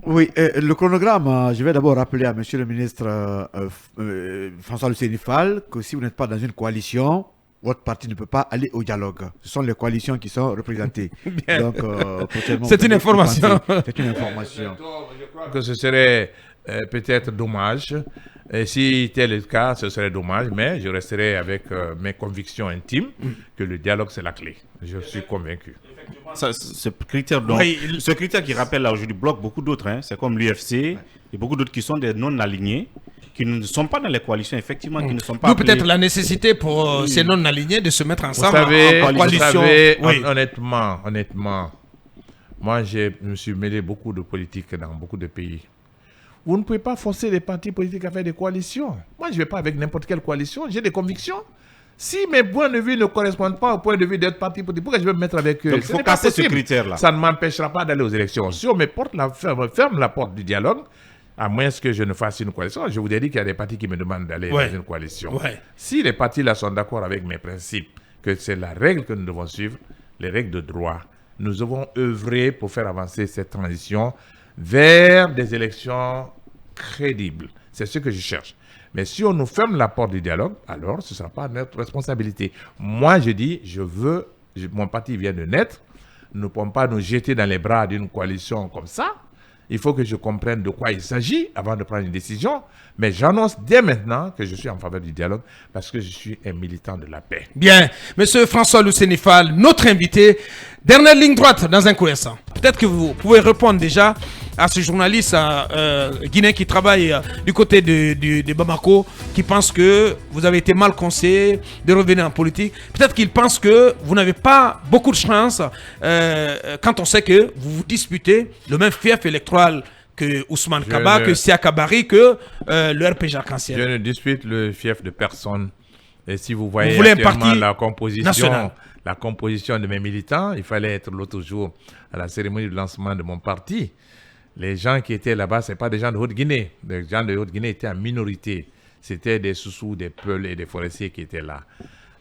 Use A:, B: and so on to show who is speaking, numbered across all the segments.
A: Oui, le chronogramme, je vais d'abord rappeler à Monsieur le ministre François Luceni Fall que si vous n'êtes pas dans une coalition, votre parti ne peut pas aller au dialogue. Ce sont les coalitions qui sont représentées.
B: Bien.
A: Donc, prochainement,
B: C'est
A: vous
B: une
A: allez y penser.
B: information.
A: C'est une information.
C: Je crois que ce serait peut-être dommage. Et si tel est le cas, ce serait dommage, mais je resterai avec mes convictions intimes que le dialogue, c'est la clé. Je suis convaincu.
D: Ce critère, ce critère qui rappelle là aujourd'hui bloque beaucoup d'autres. Hein. C'est comme l'UFC et beaucoup d'autres qui sont des non-alignés, qui ne sont pas dans les coalitions, effectivement, qui ne sont pas.
B: D'où peut-être la nécessité pour ces non-alignés de se mettre
C: Vous
B: ensemble
C: savez,
B: en coalition. Oui.
C: honnêtement, moi, je me suis mêlé beaucoup de politique dans beaucoup de pays. Vous ne pouvez pas forcer les partis politiques à faire des coalitions. Moi, je ne vais pas avec n'importe quelle coalition. J'ai des convictions. Si mes points de vue ne correspondent pas au point de vue d'autres partis politiques, pourquoi je vais me mettre avec eux?
D: Donc, il faut casser ce critère-là.
C: Ça ne m'empêchera pas d'aller aux élections. Si on me ferme la porte du dialogue, à moins que je ne fasse une coalition, je vous ai dit qu'il y a des partis qui me demandent d'aller dans une coalition. Si les partis là sont d'accord avec mes principes, que c'est la règle que nous devons suivre, les règles de droit, nous devons œuvrer pour faire avancer cette transition vers des élections crédibles. C'est ce que je cherche. Mais si on nous ferme la porte du dialogue, alors ce ne sera pas notre responsabilité. Moi, je dis, mon parti vient de naître, nous ne pouvons pas nous jeter dans les bras d'une coalition comme ça. Il faut que je comprenne de quoi il s'agit avant de prendre une décision. Mais j'annonce dès maintenant que je suis en faveur du dialogue parce que je suis un militant de la paix.
B: Bien. Monsieur François Luceni Fall, notre invité. Dernière ligne droite dans un coup instant. Peut-être que vous pouvez répondre déjà à ce journaliste guinéen qui travaille du côté de Bamako, qui pense que vous avez été mal conseillé de revenir en politique. Peut-être qu'il pense que vous n'avez pas beaucoup de chance quand on sait que vous vous disputez le même fief électoral que Ousmane Kaba, que Siaka Barry, que le RPG Arc-en-Ciel.
C: Je ne dispute le fief de personne. Et si vous voyez actuellement la composition de mes militants, il fallait être l'autre jour à la cérémonie de lancement de mon parti. Les gens qui étaient là-bas, ce n'est pas des gens de Haute-Guinée. Les gens de Haute-Guinée étaient en minorité. C'était des Soussous, des Peuls et des forestiers qui étaient là.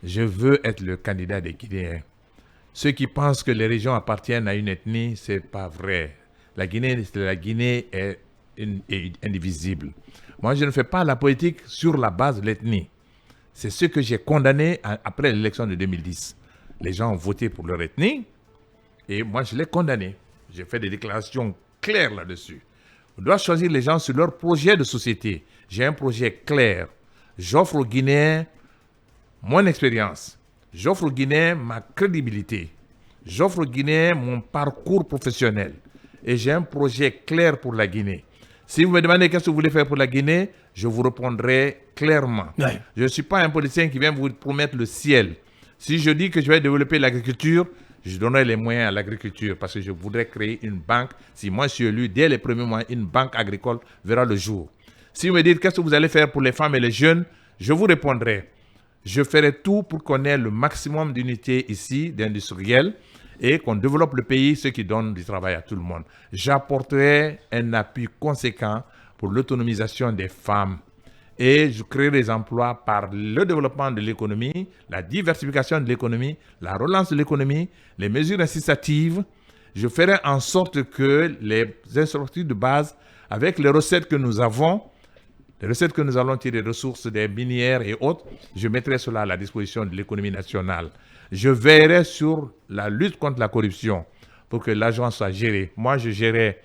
C: Je veux être le candidat des Guinéens. Ceux qui pensent que les régions appartiennent à une ethnie, ce n'est pas vrai. La Guinée est indivisible. Moi, je ne fais pas la politique sur la base de l'ethnie. C'est ce que j'ai condamné après l'élection de 2010. Les gens ont voté pour leur ethnie et moi, je l'ai condamné. J'ai fait des déclarations claires là-dessus. On doit choisir les gens sur leur projet de société. J'ai un projet clair. J'offre aux Guinéens mon expérience. J'offre aux Guinéens ma crédibilité. J'offre aux Guinéens mon parcours professionnel. Et j'ai un projet clair pour la Guinée. Si vous me demandez qu'est-ce que vous voulez faire pour la Guinée, je vous répondrai clairement. Ouais. Je ne suis pas un politicien qui vient vous promettre le ciel. Si je dis que je vais développer l'agriculture, je donnerai les moyens à l'agriculture parce que je voudrais créer une banque. Si moi je suis élu, dès les premiers mois, une banque agricole verra le jour. Si vous me dites qu'est-ce que vous allez faire pour les femmes et les jeunes, je vous répondrai. Je ferai tout pour qu'on ait le maximum d'unités ici, d'industriels, et qu'on développe le pays, ce qui donne du travail à tout le monde. J'apporterai un appui conséquent pour l'autonomisation des femmes. Et je créerai des emplois par le développement de l'économie, la diversification de l'économie, la relance de l'économie, les mesures incitatives. Je ferai en sorte que les infrastructures de base, avec les recettes que nous avons, les recettes que nous allons tirer des ressources des minières et autres, je mettrai cela à la disposition de l'économie nationale. Je veillerai sur la lutte contre la corruption pour que l'argent soit géré. Moi, je gérais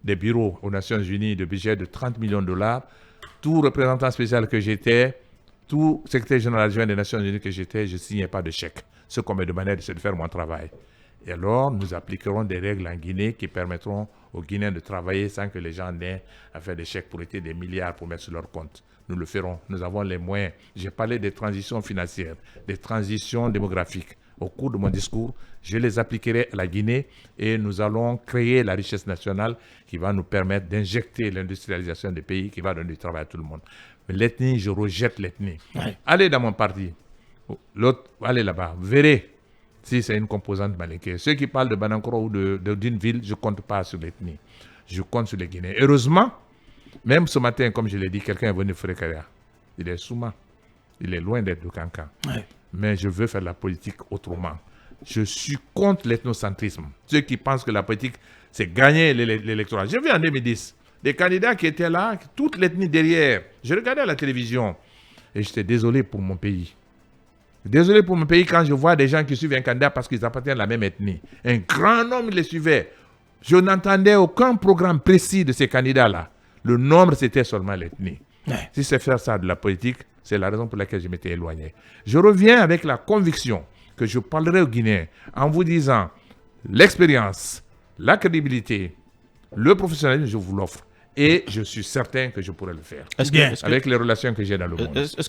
C: des bureaux aux Nations Unies de budget de 30 millions de $. Tout représentant spécial que j'étais, tout secrétaire général adjoint des Nations Unies que j'étais, je ne signais pas de chèque. Ce qu'on me demandait, c'est de faire mon travail. Et alors, nous appliquerons des règles en Guinée qui permettront aux Guinéens de travailler sans que les gens aient à faire des chèques pour être des milliards pour mettre sur leur compte. Nous le ferons. Nous avons les moyens. J'ai parlé des transitions financières, des transitions démographiques. Au cours de mon discours, je les appliquerai à la Guinée et nous allons créer la richesse nationale qui va nous permettre d'injecter l'industrialisation des pays, qui va donner du travail à tout le monde. Mais l'ethnie, je rejette l'ethnie. Ouais. Allez dans mon parti. L'autre, allez là-bas. Vous verrez si c'est une composante malinquée. Ceux qui parlent de Banankoro ou d'une ville, je ne compte pas sur l'ethnie. Je compte sur les Guinéens. Heureusement, même ce matin, comme je l'ai dit, quelqu'un est venu de Frécaria. Il est Souma. Il est loin d'être de Cancan. Ouais. Mais je veux faire la politique autrement. Je suis contre l'ethnocentrisme. Ceux qui pensent que la politique, c'est gagner l'électorat. J'ai vu en 2010 des candidats qui étaient là, toute l'ethnie derrière. Je regardais à la télévision et j'étais désolé pour mon pays. Désolé pour mon pays quand je vois des gens qui suivent un candidat parce qu'ils appartiennent à la même ethnie. Un grand nombre les suivait. Je n'entendais aucun programme précis de ces candidats-là. Le nombre, c'était seulement l'ethnie. Ouais. Si c'est faire ça de la politique, c'est la raison pour laquelle je m'étais éloigné. Je reviens avec la conviction que je parlerai aux Guinéens en vous disant l'expérience, la crédibilité, le professionnalisme, je vous l'offre. Et je suis certain que je pourrai le faire. Avec les relations que j'ai dans le monde.